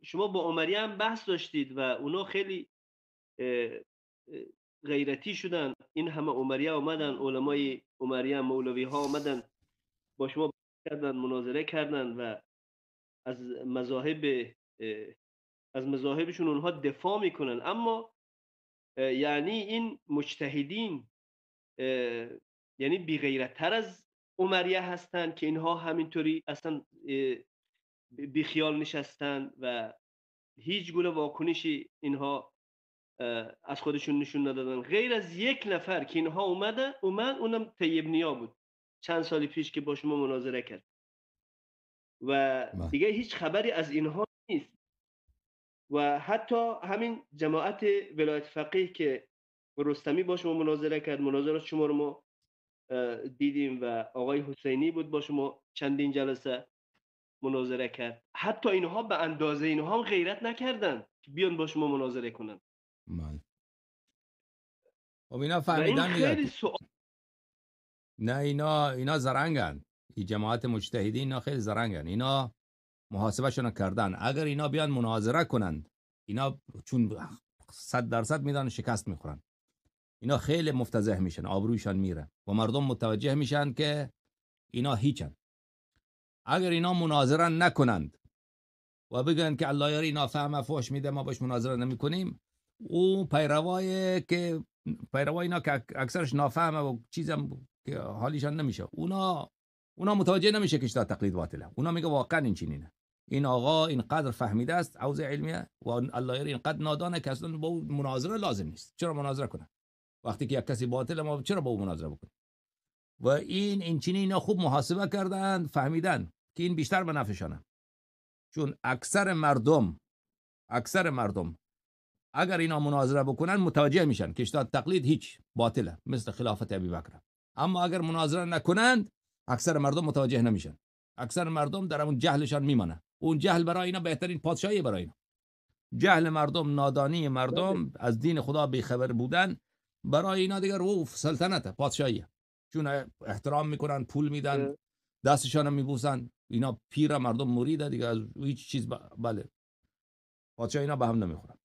شما با عمریه هم بحث داشتید و اونا خیلی اه، اه، غیرتی شدن. این همه عمریه آمدن، علمای عمریه مولوی ها آمدن با شما بحث کردن، مناظره کردن و از مذاهب اه، از مذاهبشون اونها دفاع میکنن. اما یعنی این مجتهدین یعنی بی غیرت‌تر از عمریه هستن که اینها همینطوری اصلا بی خیال نشستن و هیچ گونه واکنشی اینها از خودشون نشون ندادن، غیر از یک نفر که اینها اومد اونم طیب نیا بود چند سال پیش که با شما مناظره کرد و بله. دیگه هیچ خبری از اینها نیست. و حتی همین جماعت ولایت فقیه که رستمی با شما مناظره کرد، مناظرات شما رو ما دیدیم و آقای حسینی بود با شما چندین جلسه مناظره کرد، حتی اینها به اندازه اینها هم غیرت نکردن که بیان با شما مناظره کنن. بله. خب اینا و این فهمیدن دیگه خیلی که سوال. نه، اینا زرنگن. این جماعت مجتهدین اینا خیلی زرنگن. اینا محاسبهشون کردن. اگر اینا بیان مناظره کنند، اینا چون 100% میدان شکست میخورن، اینا خیلی مفتضح میشن، آبرویشان میره و مردم متوجه میشن که اینا هیچن. اگر اینا مناظره نکنند و بگن که الله یاری اینا فهم فوش میده ما باش مناظره نمیکنیم، او پیروای اینا که اکثرش نافهمه و چیزم که حالیشان نمیشه، اونا متوجه نمیشه که اشتباه تقلید باطله. اونا میگه واقعا این چنینه، این آقا اینقدر فهمیده است حوزه علمیه و الله یاری اینقدر نادانه که اصلا با مناظره لازم نیست. چرا مناظره کنه وقتی که یک کسی باطله؟ ما چرا با او مناظره بکنیم؟ و این چنین اینا خوب محاسبه کردن، فهمیدن که این بیشتر به نفعشانه. چون اکثر مردم اگر اینا مناظره بکنن متوجه میشن که اشتباه تقلید هیچ باطله، مثل خلافت ابوبکر. اما اگر مناظره نکنند اکثر مردم متوجه نمیشن. اکثر مردم در اون جهلشان میمانه. اون جهل برای اینا بهترین پادشاهی برای اینا. جهل مردم، نادانی مردم از دین خدا بیخبر بودن برای اینا دیگه روف سلطنت پادشاهیه. چون احترام میکنن، پول میدن، دستشان میبوسن. اینا پیر، مردم مرید دیگه، از هیچ چیز بله پادشاه اینا به هم نمیخورن.